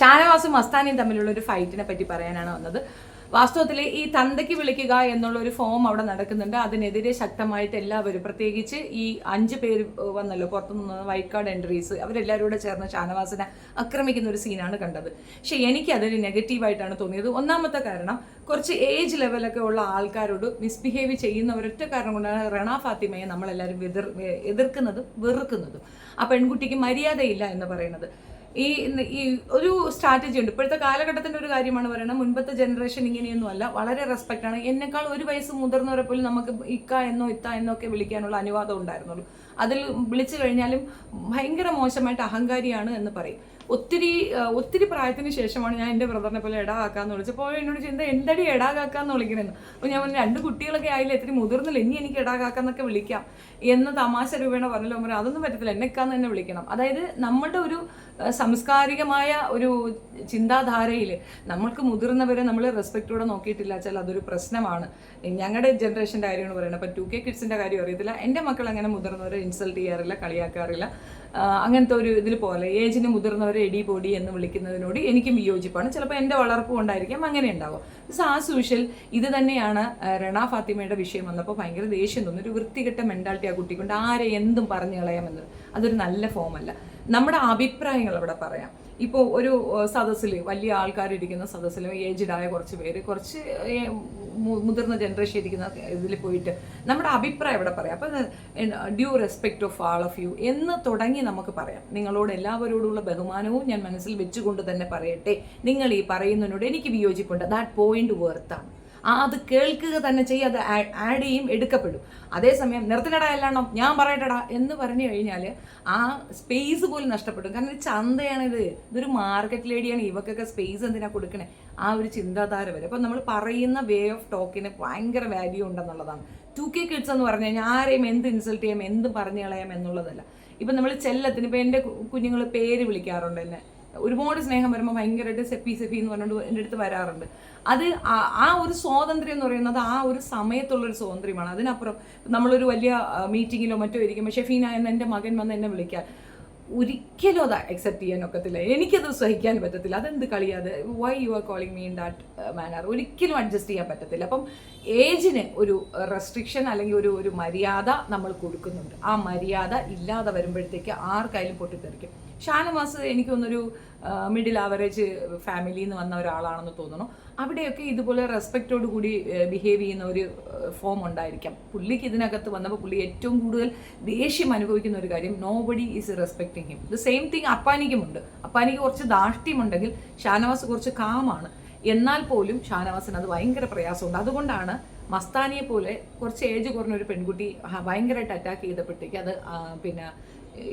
ഷാനവാസും മസ്താനിയും തമ്മിലുള്ള ഒരു ഫൈറ്റിനെ പറ്റി പറയാനാണ് വന്നത്. വാസ്തവത്തിൽ ഈ തന്തയ്ക്ക് വിളിക്കുക എന്നുള്ള ഒരു ഫോം അവിടെ നടക്കുന്നുണ്ട്. അതിനെതിരെ ശക്തമായിട്ട് എല്ലാവരും, പ്രത്യേകിച്ച് ഈ 5 പേര് വന്നല്ലോ പുറത്തുനിന്ന് വൈറ്റ് കാർഡ് എൻട്രീസ്, അവരെല്ലാവരും കൂടെ ചേർന്ന് ഷാനവാസിനെ ആക്രമിക്കുന്ന ഒരു സീനാണ് കണ്ടത്. പക്ഷെ എനിക്ക് അതൊരു നെഗറ്റീവായിട്ടാണ് തോന്നിയത്. ഒന്നാമത്തെ കാരണം, കുറച്ച് ഏജ് ലെവലൊക്കെ ഉള്ള ആൾക്കാരോട് മിസ്ബിഹേവ് ചെയ്യുന്ന ഒരൊറ്റ കാരണം കൊണ്ടാണ് റണ ഫാത്തിമയെ നമ്മളെല്ലാവരും എതിർക്കുന്നതും വെറുക്കുന്നതും. ആ പെൺകുട്ടിക്ക് മര്യാദയില്ല എന്ന് പറയുന്നത്. ഈ ഒരു സ്ട്രാറ്റജി ഉണ്ട്. ഇപ്പോഴത്തെ കാലഘട്ടത്തിൻ്റെ ഒരു കാര്യമാണ് പറയുന്നത്. മുൻപത്തെ ജനറേഷൻ ഇങ്ങനെയൊന്നും അല്ല, വളരെ റെസ്പെക്റ്റാണ്. എന്നെക്കാൾ ഒരു വയസ്സ് മുതിർന്നവരെ പോലും നമുക്ക് ഇക്ക എന്നോ ഇത്ത എന്നോ ഒക്കെ വിളിക്കാനുള്ള അനുവാദം ഉണ്ടായിരുന്നുള്ളൂ. അതിൽ വിളിച്ചു കഴിഞ്ഞാലും ഭയങ്കര മോശമായിട്ട് അഹങ്കാരിയാണ് എന്ന് പറയും. ഒത്തിരി പ്രായത്തിന് ശേഷമാണ് ഞാൻ എൻ്റെ ബ്രദറിനെ പോലെ എടാകാക്കാന്ന് വിളിച്ചപ്പോൾ എന്നോട് ചിന്ത എന്തടി എടാകാക്കാന്ന് വിളിക്കണമെന്ന്. അപ്പോൾ ഞാൻ പറഞ്ഞു 2 കുട്ടികളൊക്കെ ആയില്ല, ഇത്തിരി മുതിർന്നില്ല, ഇനി എനിക്ക് എടാകാക്കാന്നൊക്കെ വിളിക്കാം എന്ന് തമാശ രൂപേണ പറഞ്ഞല്ലോ. പറഞ്ഞു അതൊന്നും പറ്റത്തില്ല, എന്നെക്കാന്ന് തന്നെ വിളിക്കണം. അതായത് നമ്മളുടെ ഒരു സാംസ്കാരികമായ ഒരു ചിന്താധാരയിൽ നമ്മൾക്ക് മുതിർന്നവരെ നമ്മൾ റെസ്പെക്റ്റോടെ നോക്കിയിട്ടില്ല വെച്ചാൽ അതൊരു പ്രശ്നമാണ്. ഞങ്ങളുടെ ജനറേഷൻ്റെ കാര്യമാണ് പറയുന്നത്. അപ്പോൾ 2K കിഡ്സിൻ്റെ കാര്യം അറിയത്തില്ല. എൻ്റെ മക്കൾ അങ്ങനെ മുതിർന്നവരെ ഇൻസൾട്ട് ചെയ്യാറില്ല, കളിയാക്കാറില്ല. അങ്ങനത്തെ ഒരു ഇതിൽ പോലെ ഏജിന് മുതിർന്നവരെ എടി പൊടി എന്ന് വിളിക്കുന്നതിനോട് എനിക്കും വിയോജിപ്പാണ്. ചിലപ്പോൾ എൻ്റെ വളർപ്പ് കൊണ്ടായിരിക്കാം അങ്ങനെ ഉണ്ടാവും. ആസ് യൂഷ്വൽ ഇത് തന്നെയാണ് റണ ഫാത്തിമയുടെ വിഷയം വന്നപ്പോൾ ഭയങ്കര ദേഷ്യം തോന്നുന്നു. ഒരു വൃത്തികെട്ട മെൻറ്റാലിറ്റി ആ കുട്ടിക്കൊണ്ട് ആരെ എന്തും പറഞ്ഞു കളയാമെന്നത് അതൊരു നല്ല ഫോമല്ല. നമ്മുടെ അഭിപ്രായങ്ങൾ അവിടെ പറയാം. ഇപ്പോൾ ഒരു സദസ്സിൽ വലിയ ആൾക്കാരിരിക്കുന്ന സദസ്സിൽ ഏജ്ഡായ കുറച്ച് പേര്, കുറച്ച് മുതിർന്ന ജനറേഷൻ ഇരിക്കുന്ന ഇതിൽ പോയിട്ട് നമ്മുടെ അഭിപ്രായം ഇവിടെ പറയാം. അപ്പം due respect of all of you എന്ന് തുടങ്ങി നമുക്ക് പറയാം. നിങ്ങളോട് എല്ലാവരോടുള്ള ബഹുമാനവും ഞാൻ മനസ്സിൽ വെച്ചുകൊണ്ട് തന്നെ പറയട്ടെ, നിങ്ങൾ ഈ പറയുന്നതിനോട് എനിക്ക് വിയോജിപ്പുണ്ട്. That point വേർത്താണ്. അത് കേൾക്കുക തന്നെ ചെയ്യും, അത് ആഡ് ചെയ്യും, എടുക്കപ്പെടും. അതേസമയം നിർത്തിനടാ എല്ലാണോ ഞാൻ പറയട്ടടാ എന്ന് പറഞ്ഞു കഴിഞ്ഞാൽ ആ സ്പേസ് പോലും നഷ്ടപ്പെടും. കാരണം ഇത് ചന്തയാണിത്, ഇതൊരു മാർക്കറ്റ് ലേഡിയാണ്, ഇവക്കൊക്കെ സ്പേസ് എന്തിനാ കൊടുക്കണേ, ആ ഒരു ചിന്താധാര വരെ. അപ്പം നമ്മൾ പറയുന്ന വേ ഓഫ് ടോക്കിന് ഭയങ്കര വാല്യൂ ഉണ്ടെന്നുള്ളതാണ്. 2K കിഡ്സ് എന്ന് പറഞ്ഞു കഴിഞ്ഞാൽ ആരെയും എന്ത് ഇൻസൾട്ട് ചെയ്യാം, എന്ത് പറഞ്ഞു കളയാം എന്നുള്ളതല്ല. ഇപ്പം നമ്മൾ ചെല്ലത്തിന്, ഇപ്പം എൻ്റെ കുഞ്ഞുങ്ങൾ പേര് വിളിക്കാറുണ്ട് എന്നെ. ഒരുപാട് സ്നേഹം വരുമ്പോൾ ഭയങ്കരമായിട്ട് സെപ്പി എന്ന് പറഞ്ഞുകൊണ്ട് എൻ്റെ അടുത്ത് വരാറുണ്ട്. അത് ആ ഒരു സ്വാതന്ത്ര്യം എന്ന് പറയുന്നത് ആ ഒരു സമയത്തുള്ളൊരു സ്വാതന്ത്ര്യമാണ്. അതിനപ്പുറം നമ്മളൊരു വലിയ മീറ്റിങ്ങിലോ മറ്റോ ഇരിക്കുമ്പോൾ ഷെഫീന എന്ന് എൻ്റെ മകൻ വന്ന് എന്നെ വിളിക്കാൻ ഒരിക്കലും അത് അക്സെപ്റ്റ് ചെയ്യാൻ ഒക്കത്തില്ല. എനിക്കത് സഹിക്കാൻ പറ്റത്തില്ല. അതെന്ത് കളിയാത്, why you are calling me in that manner, ഒരിക്കലും അഡ്ജസ്റ്റ് ചെയ്യാൻ പറ്റത്തില്ല. അപ്പം ഏജിന് ഒരു റെസ്ട്രിക്ഷൻ അല്ലെങ്കിൽ ഒരു മര്യാദ നമ്മൾ കൊടുക്കുന്നുണ്ട്. ആ മര്യാദ ഇല്ലാതെ വരുമ്പോഴത്തേക്ക് ആർക്കായാലും പൊട്ടിത്തെറിക്കും. ഷാനവാസ് എനിക്കൊന്നൊരു മിഡിൽ ആവറേജ് ഫാമിലിയിൽ നിന്ന് വന്ന ഒരാളാണെന്ന് തോന്നുന്നു. അവിടെയൊക്കെ ഇതുപോലെ റെസ്പെക്റ്റോട് കൂടി ബിഹേവ് ചെയ്യുന്ന ഒരു ഫോം ഉണ്ടായിരിക്കാം. പുള്ളിക്ക് ഇതിനകത്ത് വന്നപ്പോൾ പുള്ളി ഏറ്റവും കൂടുതൽ ദേഷ്യം അനുഭവിക്കുന്ന ഒരു കാര്യം, nobody is respecting him. The same thing അപ്പാനിക്കുമുണ്ട്. അപ്പാനിക്ക് കുറച്ച് ധാർഷ്ട്യമുണ്ടെങ്കിൽ ഷാനവാസ് കുറച്ച് കാമാണ്. എന്നാൽ പോലും ഷാനവാസിന് അത് ഭയങ്കര പ്രയാസമുണ്ട്. അതുകൊണ്ടാണ് മസ്താനിയെ പോലെ കുറച്ച് ഏജ് കുറഞ്ഞൊരു പെൺകുട്ടി ഭയങ്കരമായിട്ട് അറ്റാക്ക് ചെയ്തപ്പോഴത്തേക്ക് അത് പിന്നെ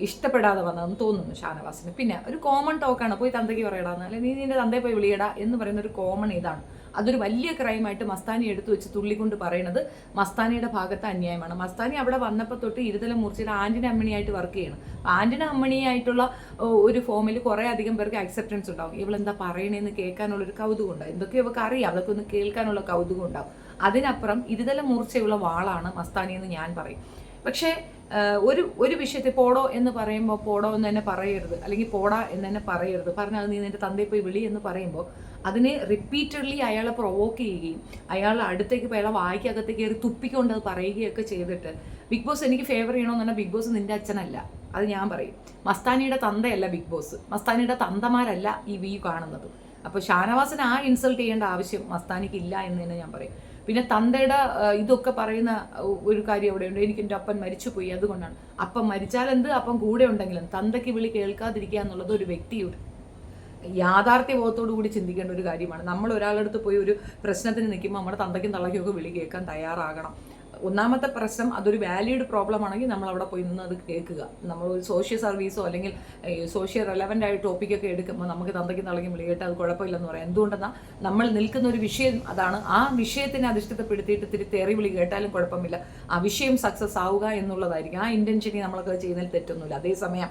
ഇഷ്ടപ്പെടാതെ വന്നതെന്ന് തോന്നുന്നു ഷാനവാസിന്. പിന്നെ ഒരു കോമൺ ടോക്കാണ്, പോയി തന്തയ്ക്ക് പറയടാന്ന്, അല്ലെങ്കിൽ നീ നിന്റെ തന്തയെ പോയി വിളിയടാ എന്ന് പറയുന്ന ഒരു കോമൺ ഇതാണ്. അതൊരു വലിയ ക്രൈമായിട്ട് മസ്താനി എടുത്തു വെച്ച് തുള്ളിക്കൊണ്ട് പറയുന്നത് മസ്താനിയുടെ ഭാഗത്ത് അന്യായമാണ്. മസ്താനി അവിടെ വന്നപ്പോൾ തൊട്ട് ഇരുതല മൂർച്ചയുടെ ആന്റിന അമ്മണിയായിട്ട് വർക്ക് ചെയ്യണം. ആന്റിന അമ്മണിയായിട്ടുള്ള ഒരു ഫോമിൽ കുറേ അധികം പേർക്ക് അക്സെപ്റ്റൻസ് ഉണ്ടാവും. ഇവളെന്താ പറയണേന്ന് കേൾക്കാനുള്ളൊരു കൗതുകം ഉണ്ടാവും. എന്തൊക്കെ ഇവർക്ക് അറിയാം, അതൊക്കെ ഒന്ന് കേൾക്കാനുള്ള കൗതുകം ഉണ്ടാവും. അതിനപ്പുറം ഇരുതല മൂർച്ചയുള്ള വാളാണ് മസ്താനി എന്ന് ഞാൻ പറയും. പക്ഷേ ഒരു വിഷയത്തിൽ പോടോ എന്ന് പറയുമ്പോൾ പോടോ എന്ന് തന്നെ പറയരുത്, അല്ലെങ്കിൽ പോടാ എന്ന് തന്നെ പറയരുത്. പറഞ്ഞാൽ നീ നിന്റെ തന്തയെ പോയി വിളി എന്ന് പറയുമ്പോൾ അതിനെ റിപ്പീറ്റഡ്ലി അയാളെ പ്രൊവോക്ക് ചെയ്യുകയും അയാൾ അടുത്തേക്ക് പോയി അയാളെ വായിക്കകത്തേക്ക് കയറി തുപ്പിക്കൊണ്ട് അത് പറയുകയൊക്കെ ചെയ്തിട്ട് ബിഗ് ബോസ് എനിക്ക് ഫേവർ ചെയ്യണമെന്ന് പറഞ്ഞാൽ ബിഗ് ബോസ് നിന്റെ അച്ഛനല്ല, അത് ഞാൻ പറയും. മസ്താനിയുടെ തന്തയല്ല ബിഗ് ബോസ്, മസ്താനിയുടെ തന്തമാരല്ല ഈ കാണുന്നത്. അപ്പോൾ ഷാനവാസിനെ ആ ഇൻസൾട്ട് ചെയ്യേണ്ട ആവശ്യം മസ്താനിക്ക് ഇല്ല എന്ന് തന്നെ ഞാൻ പറയും. പിന്നെ തന്തയുടെ ഇതൊക്കെ പറയുന്ന ഒരു കാര്യം അവിടെയുണ്ട്, എനിക്ക് എൻ്റെ അപ്പൻ മരിച്ചുപോയി അതുകൊണ്ടാണ്. അപ്പം മരിച്ചാൽ എന്ത്, അപ്പം കൂടെ ഉണ്ടെങ്കിലും തന്തയ്ക്ക് വിളി കേൾക്കാതിരിക്കുക എന്നുള്ളത് ഒരു വ്യക്തിയുടെ യാഥാർത്ഥ്യബോധത്തോടു കൂടി ചിന്തിക്കേണ്ട ഒരു കാര്യമാണ്. നമ്മൾ ഒരാളുടെ അടുത്ത് പോയി ഒരു പ്രശ്നത്തിന് നിൽക്കുമ്പോൾ നമ്മുടെ തന്തയ്ക്കും തള്ളയ്ക്കും ഒക്കെ വിളി കേൾക്കാൻ തയ്യാറാകണം. ഒന്നാമത്തെ പ്രശ്നം, അതൊരു വാലിഡ് പ്രോബ്ലം ആണെങ്കിൽ നമ്മൾ അവിടെ പോയി നിന്ന് അത് കേൾക്കുക. നമ്മൾ ഒരു സോഷ്യൽ സർവീസോ അല്ലെങ്കിൽ സോഷ്യൽ റെലവൻ്റ് ആയ ടോപ്പിക്കൊക്കെ എടുക്കുമ്പോൾ നമുക്ക് തന്തയ്ക്കും തള്ളയ്ക്കും വിളി കേട്ട് അത് കുഴപ്പമില്ലെന്ന് പറയാം. എന്തുകൊണ്ടെന്നാൽ നമ്മൾ നിൽക്കുന്ന ഒരു വിഷയം അതാണ്. ആ വിഷയത്തിനെ അധിഷ്ഠിതപ്പെടുത്തിയിട്ട് ഇത്തിരി തെറി വിളി കേട്ടാലും കുഴപ്പമില്ല, ആ വിഷയം സക്സസ് ആവുക എന്നുള്ളതായിരിക്കും. ആ ഇൻറ്റൻഷനി നമ്മളൊക്കെ ചെയ്യുന്നതിൽ തെറ്റൊന്നുമില്ല. അതേസമയം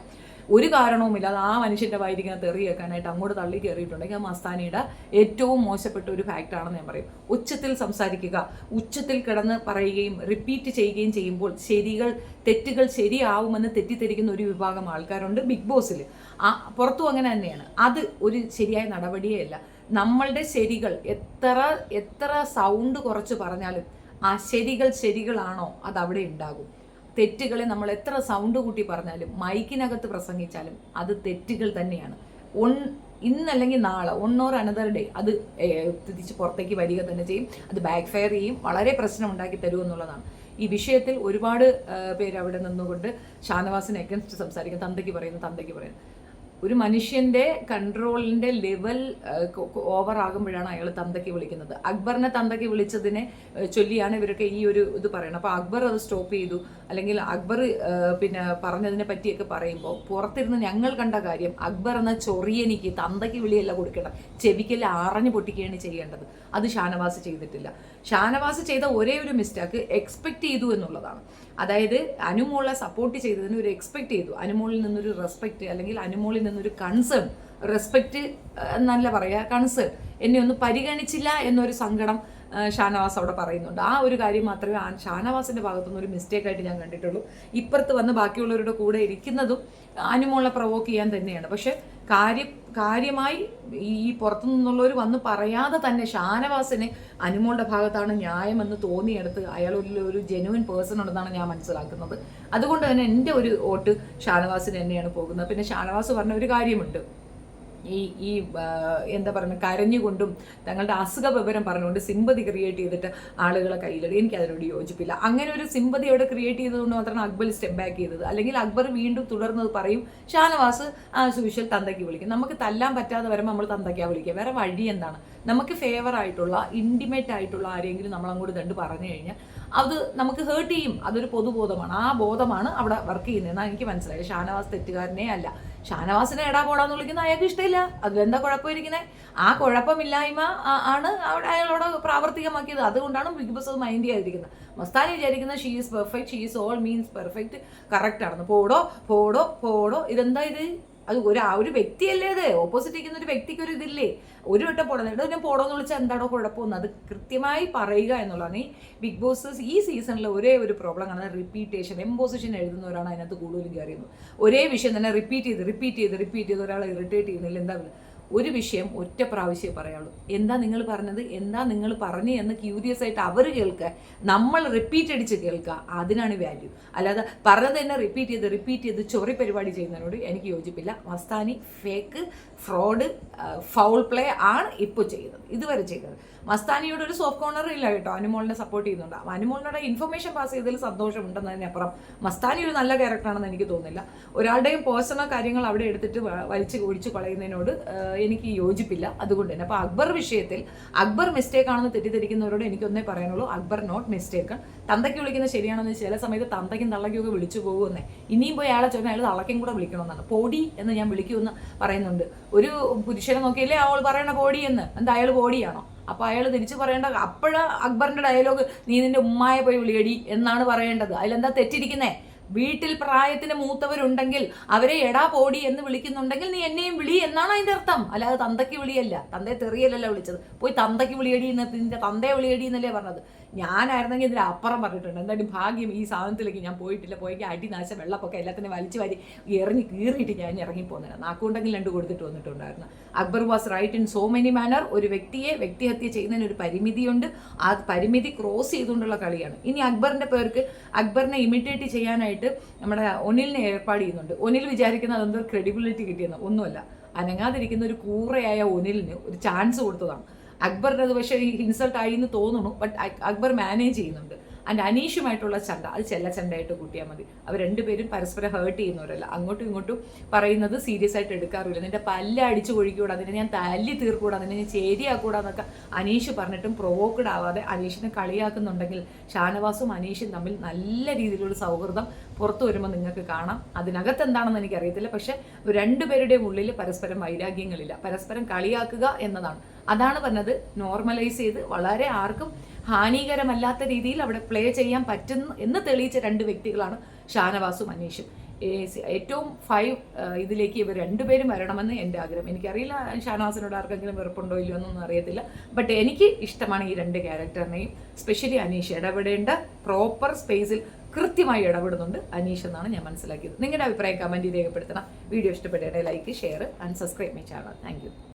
ഒരു കാരണവുമില്ലാതെ ആ മനുഷ്യൻ്റെ വായിരിക്കുന്ന തെറി കേൾക്കാനായിട്ട് അങ്ങോട്ട് തള്ളി കയറിയിട്ടുണ്ടെങ്കിൽ ആ മസ്താനിയുടെ ഏറ്റവും മോശപ്പെട്ട ഒരു ഫാക്റ്റാണെന്ന് ഞാൻ പറയും. ഉച്ചത്തിൽ സംസാരിക്കുക, ഉച്ചത്തിൽ കിടന്ന് പറയുകയും റിപ്പീറ്റ് ചെയ്യുകയും ചെയ്യുമ്പോൾ തെറ്റുകൾ ശരിയാവുമെന്ന് തെറ്റിദ്ധരിക്കുന്ന ഒരു വിഭാഗം ആൾക്കാരുണ്ട് ബിഗ് ബോസിൽ. പുറത്തും അങ്ങനെ തന്നെയാണ്. അത് ഒരു ശരിയായ നടപടിയേ അല്ല. നമ്മളുടെ ശരികൾ എത്ര സൗണ്ട് കുറച്ച് പറഞ്ഞാലും ആ ശരികളാണോ അതവിടെ ഉണ്ടാകും. തെറ്റുകളെ നമ്മൾ എത്ര സൗണ്ട് കൂട്ടി പറഞ്ഞാലും മൈക്കിനകത്ത് പ്രസംഗിച്ചാലും അത് തെറ്റുകൾ തന്നെയാണ്. ഇന്നല്ലെങ്കിൽ നാളെ ഓർ അനദർ ഡേ അത് തിരിച്ച് പുറത്തേക്ക് വരിക തന്നെ ചെയ്യും. അത് ബാക്ക് ഫയർ ചെയ്യും, വളരെ പ്രശ്നം ഉണ്ടാക്കി തരുമെന്നുള്ളതാണ്. ഈ വിഷയത്തിൽ ഒരുപാട് പേര് അവിടെ നിന്നുകൊണ്ട് ഷാനവാസിനെ അഗൻസ്റ്റ് സംസാരിക്കും. തന്തയ്ക്ക് പറയുന്നു. ഒരു മനുഷ്യൻ്റെ കൺട്രോളിൻ്റെ ലെവൽ ഓവർ ആകുമ്പോഴാണ് അയാൾ തന്തയ്ക്ക് വിളിക്കുന്നത്. അക്ബറിനെ തന്തയ്ക്ക് വിളിച്ചതിനെ ചൊല്ലിയാണ് ഇവരൊക്കെ ഈ ഒരു ഇത് പറയുന്നത്. അപ്പോൾ അക്ബർ അത് സ്റ്റോപ്പ് ചെയ്തു, അല്ലെങ്കിൽ അക്ബർ പറഞ്ഞതിനെ പറ്റിയൊക്കെ പറയുമ്പോൾ പുറത്തിരുന്ന് ഞങ്ങൾ കണ്ട കാര്യം, അക്ബർ എന്ന ചൊറിയനിക്ക് തന്തയ്ക്ക് വിളിയല്ല കൊടുക്കേണ്ടത്, ചെവിക്കെല്ലാം ആറഞ്ഞു പൊട്ടിക്കുകയാണ് ചെയ്യേണ്ടത്. അത് ഷാനവാസ് ചെയ്തിട്ടില്ല. ഷാനവാസ് ചെയ്ത ഒരേ ഒരു മിസ്റ്റേക്ക് എക്സ്പെക്ട് ചെയ്തു എന്നുള്ളതാണ്. അതായത് അനുമോളെ സപ്പോർട്ട് ചെയ്തതിന് ഒരു എക്സ്പെക്ട് ചെയ്തു, അനുമോളിൽ നിന്നൊരു റെസ്പെക്റ്റ്, അല്ലെങ്കിൽ അനുമോളിൽ നിന്നൊരു കൺസേൺ. റെസ്പെക്റ്റ് എന്നല്ല പറയുക, കൺസേൺ. എന്നെ ഒന്ന് പരിഗണിച്ചില്ല എന്നൊരു സങ്കടം ഷാനവാസ് അവിടെ പറയുന്നുണ്ട്. ആ ഒരു കാര്യം മാത്രമേ ഷാനവാസിൻ്റെ ഭാഗത്തുനിന്ന് ഒരു മിസ്റ്റേക്കായിട്ട് ഞാൻ കണ്ടിട്ടുള്ളൂ. ഇപ്പുറത്ത് വന്ന് ബാക്കിയുള്ളവരുടെ കൂടെ ഇരിക്കുന്നതും അനുമോളെ പ്രൊവോക്ക് ചെയ്യാൻ തന്നെയാണ്. പക്ഷെ കാര്യമായി ഈ പുറത്തു നിന്നുള്ളവർ വന്ന് പറയാതെ തന്നെ ഷാനവാസിന് അനുമോളുടെ ഭാഗത്താണ് ന്യായമെന്ന് തോന്നിയെടുത്ത് അയാൾ ഒരു ജെനുവിൻ പേഴ്സൺ ഉണ്ടെന്നാണ് ഞാൻ മനസ്സിലാക്കുന്നത്. അതുകൊണ്ട് തന്നെ എൻ്റെ ഒരു വോട്ട് ഷാനവാസിന് തന്നെയാണ് പോകുന്നത്. പിന്നെ ഷാനവാസ് പറഞ്ഞ ഒരു കാര്യമുണ്ട്, ഈ എന്താ പറയുക, കരഞ്ഞുകൊണ്ടും തങ്ങളുടെ അസുഖ വിവരം പറഞ്ഞുകൊണ്ട് സിമ്പതി ക്രിയേറ്റ് ചെയ്തിട്ട് ആളുകളെ കയ്യിലിടും. എനിക്കതിനോട് യോജിപ്പില്ല. അങ്ങനെ ഒരു സിമ്പതി അവിടെ ക്രിയേറ്റ് ചെയ്തതുകൊണ്ട് മാത്രമാണ് അക്ബർ സ്റ്റെപ്പ് ബാക്ക് ചെയ്തത്. അല്ലെങ്കിൽ അക്ബർ വീണ്ടും തുടർന്നത് പറയും, ഷാനവാസ് സുവിശൽ തന്തയ്ക്ക് വിളിക്കും. നമുക്ക് തല്ലാൻ പറ്റാതെ വരുമ്പോൾ നമ്മൾ തന്തയ്ക്കാ വിളിക്കുക. വേറെ വഴി എന്താണ്? നമുക്ക് ഫേവർ ആയിട്ടുള്ള ഇൻറ്റിമേറ്റ് ആയിട്ടുള്ള ആരെങ്കിലും നമ്മൾ അങ്ങോട്ട് കണ്ട് പറഞ്ഞു കഴിഞ്ഞാൽ അത് നമുക്ക് ഹേർട്ട് ചെയ്യും. അതൊരു പൊതുബോധമാണ്. ആ ബോധമാണ് അവിടെ വർക്ക് ചെയ്യുന്നതെന്നാണ് എനിക്ക് മനസ്സിലായത്. ഷാനവാസ് തെറ്റുകാരനേ അല്ല. ഷാനവാസിനെ എടാ പോടാന്ന് വിളിക്കുന്ന അയാൾക്ക് ഇഷ്ടമില്ല. അതിലെന്താ കുഴപ്പമിരിക്കുന്നത്? ആ കുഴപ്പമില്ലായ്മ ആണ് അവിടെ അയാളോട് പ്രാവർത്തികമാക്കിയത്. അതുകൊണ്ടാണ് ബിഗ് ബോസ് അത് മൈൻഡ് ചെയ്യാതിരിക്കുന്നത്. മസ്താനി വിചാരിക്കുന്നത് she is perfect, she is all means perfect, correct ആണെന്ന്. പോടോ ഇതെന്താ ഇത്? അത് ഒരു വ്യക്തിയല്ലേ അത്? ഓപ്പോസിറ്റ് ഇരിക്കുന്ന ഒരു വ്യക്തിക്ക് ഒരു ഇതില്ലേ? ഒരു വട്ടം പോടുന്നത് ഞാൻ പോടോന്ന് വിളിച്ചാൽ എന്താണോ കുഴപ്പമൊന്നും അത് കൃത്യമായി പറയുക എന്നുള്ളതാണ്. ഈ ബിഗ് ബോസ് ഈ സീസണിൽ ഒരേ ഒരു പ്രോബ്ലം കാണുന്നത് റിപ്പീറ്റേഷൻ. എംപോസിഷൻ എഴുതുന്നവരാണ് അതിനകത്ത് കൂടുതലും കയറിയുന്നത്. ഒരേ വിഷയം തന്നെ റിപ്പീറ്റ് ചെയ്ത് ഒരാളെ ഇറിറ്റേറ്റ് ചെയ്യുന്നില്ല. എന്താ ഒരു വിഷയം ഒറ്റ പ്രാവശ്യമേ പറയുള്ളൂ. എന്താ നിങ്ങൾ പറഞ്ഞത്, എന്താ നിങ്ങൾ പറഞ്ഞു എന്ന് ക്യൂരിയസ് ആയിട്ട് അവർ കേൾക്കുക, നമ്മൾ റിപ്പീറ്റ് അടിച്ച് കേൾക്കുക. അതിനാണ് വാല്യൂ. അല്ലാതെ പറഞ്ഞത് തന്നെ റിപ്പീറ്റ് ചെയ്ത് ചൊറി പരിപാടി ചെയ്യുന്നതിനോട് എനിക്ക് യോജിപ്പില്ല. Mastani fake, fraud, foul play ആണ് ഇപ്പോൾ ചെയ്യുന്നത്, ഇതുവരെ ചെയ്തത്. മസ്താനിയോട് ഒരു സോഫ്റ്റ് കോർണർ ഇല്ല കേട്ടോ. അനുമോളിനെ സപ്പോർട്ട് ചെയ്യുന്നുണ്ട്. അനുമോളിനോട് ഇൻഫർമേഷൻ പാസ് ചെയ്തതിൽ സന്തോഷമുണ്ടെന്നതിനപ്പുറം മസ്താനി ഒരു നല്ല ക്യാരക്ടറാണെന്ന് എനിക്ക് തോന്നുന്നില്ല. ഒരാളുടെയും പേഴ്സണൽ കാര്യങ്ങൾ അവിടെ എടുത്തിട്ട് ഒഴിച്ച് കളയുന്നതിനോട് എനിക്ക് യോജിപ്പില്ല. അതുകൊണ്ട് തന്നെ അപ്പോൾ അക്ബർ വിഷയത്തിൽ അക്ബർ മിസ്റ്റേക്ക് ആണെന്ന് തെറ്റിദ്ധരിക്കുന്നവരോട് എനിക്കൊന്നേ പറയാനുള്ളൂ, അക്ബർ നോട്ട് മിസ്റ്റേക്ക്. തന്തയ്ക്ക് വിളിക്കുന്നത് ശരിയാണെന്ന് ചില സമയത്ത് തന്തയ്ക്കും തള്ളയ്ക്കും ഒക്കെ വിളിച്ചു പോകുമെന്നേ. ഇനിയും പോയി അയാളെ ചോദിച്ചാൽ അയാൾ തള്ളയ്ക്കും കൂടെ വിളിക്കണമെന്നാണ്. പോടി എന്ന് ഞാൻ വിളിക്കുമെന്ന് പറയുന്നുണ്ട്. ഒരു പുരുഷനെ നോക്കിയില്ലേ അവൾ പറയണ പോടി എന്ന്, എന്താ അയാൾ പോടിയാണോ? അപ്പോൾ അയാൾ തിരിച്ചു പറയേണ്ട അപ്പോഴാ അക്ബറിന്റെ ഡയലോഗ്, നീ നിന്റെ ഉമ്മായെ പോയി വിളിയടി എന്നാണ് പറയേണ്ടത്. അതിലെന്താ തെറ്റിരിക്കുന്നേ? വീട്ടിൽ പ്രായത്തിന് മൂത്തവരുണ്ടെങ്കിൽ അവരെ എടാ പോടി എന്ന് വിളിക്കുന്നുണ്ടെങ്കിൽ നീ എന്നെയും വിളി എന്നാണ് അതിൻ്റെ അർത്ഥം. അല്ലാതെ തന്തയ്ക്ക് വിളിയല്ല, തന്തയെ തെറിയല്ലല്ലോ വിളിച്ചത്. പോയി തന്തയ്ക്ക് വിളിയടി എന്ന്, നിന്റെ തന്തയെ വിളിയടി എന്നല്ലേ പറഞ്ഞത്. ഞാനായിരുന്നെങ്കിൽ ഇതിൽ അപ്പുറം പറഞ്ഞിട്ടുണ്ട്. എന്തായാലും ഭാഗ്യം ഈ സാധനത്തിലേക്ക് ഞാൻ പോയിട്ടില്ല. പോയിക്ക് അടിനാശം വെള്ളപ്പൊക്കെ എല്ലാത്തിനും വലിച്ചു വാരി കീറിയിട്ട് ഞാൻ ഇറങ്ങിപ്പോന്നില്ല. നാക്കുണ്ടെങ്കിൽ 2 കൊടുത്തിട്ട് വന്നിട്ടുണ്ടായിരുന്നു. Akbar was right in so many manner. ഒരു വ്യക്തിഹത്യ ചെയ്യുന്നതിന് ഒരു പരിമിതിയുണ്ട്. ആ പരിമിതി ക്രോസ് ചെയ്തുകൊണ്ടുള്ള കളിയാണ്. ഇനി അക്ബറിന്റെ പേർക്ക് അക്ബറിനെ ഇമിറ്റേറ്റ് ചെയ്യാനായിട്ട് നമ്മുടെ ഒനിലിനെ ഏർപ്പാട് ചെയ്യുന്നുണ്ട്. ഒനിൽ വിചാരിക്കുന്ന അതെന്തോ ക്രെഡിബിലിറ്റി കിട്ടിയെന്ന്. ഒന്നുമല്ല, അനങ്ങാതിരിക്കുന്ന ഒരു കൂറയായ ഒനിലിന് ഒരു ചാൻസ് കൊടുത്തതാണ്. അക്ബറിൻ്റെ അത് പക്ഷേ ഇൻസൾട്ട് ആയി എന്ന് തോന്നുന്നു. ബട്ട് അക്ബർ മാനേജ് ചെയ്യുന്നുണ്ട്. ആൻഡ് അനീഷുമായിട്ടുള്ള ചണ്ട അത് ചെല്ലച്ചണ്ടയായിട്ട് കൂട്ടിയാൽ മതി. അവർ രണ്ടുപേരും പരസ്പരം ഹേർട്ട് ചെയ്യുന്നവരല്ല. അങ്ങോട്ടും ഇങ്ങോട്ടും പറയുന്നത് സീരിയസ് ആയിട്ട് എടുക്കാറില്ല. നിന്റെ പല്ല അടിച്ചു കൊഴിക്കൂടാ, അതിനെ ഞാൻ തല്ലി തീർക്കൂടാ, അതിനെ ഞാൻ ചേരിയാക്കൂടാന്നൊക്കെ അനീഷ് പറഞ്ഞിട്ടും പ്രൊവോക്കഡ് ആവാതെ അനീഷിനെ കളിയാക്കുന്നുണ്ടെങ്കിൽ ഷാനവാസും അനീഷും തമ്മിൽ നല്ല രീതിയിലുള്ള സൗഹൃദം പുറത്തു വരുമ്പോൾ നിങ്ങൾക്ക് കാണാം. അതിനകത്ത് എന്താണെന്ന് എനിക്കറിയത്തില്ല. പക്ഷെ രണ്ടുപേരുടെയും ഉള്ളിൽ പരസ്പരം വൈരാഗ്യങ്ങളില്ല. പരസ്പരം കളിയാക്കുക എന്നതാണ്. അതാണ് പറഞ്ഞത്. നോർമലൈസ് ചെയ്ത് വളരെ ആർക്കും ഹാനികരമല്ലാത്ത രീതിയിൽ അവിടെ പ്ലേ ചെയ്യാൻ പറ്റുന്നു എന്ന് തെളിയിച്ച 2 വ്യക്തികളാണ് ഷാനവാസും അനീഷും. ഏറ്റവും 5 ഇതിലേക്ക് ഇവർ രണ്ടുപേരും വരണമെന്ന് എൻ്റെ ആഗ്രഹം. എനിക്കറിയില്ല ഷാനവാസിനോട് ആർക്കെങ്കിലും വെറുപ്പുണ്ടോ ഇല്ലയോ എന്നൊന്നും അറിയത്തില്ല. ബട്ട് എനിക്ക് ഇഷ്ടമാണ് ഈ 2 ക്യാരക്ടറിനെയും. സ്പെഷ്യലി അനീഷ് ഇടപെടേണ്ട പ്രോപ്പർ സ്പേസിൽ കൃത്യമായി ഇടപെടുന്നുണ്ട് അനീഷ് എന്നാണ് ഞാൻ മനസ്സിലാക്കിയത്. നിങ്ങളുടെ അഭിപ്രായം കമൻറ്റ് രേഖപ്പെടുത്തണം. വീഡിയോ ഇഷ്ടപ്പെട്ടേ like, share and subscribe my channel. Thank U.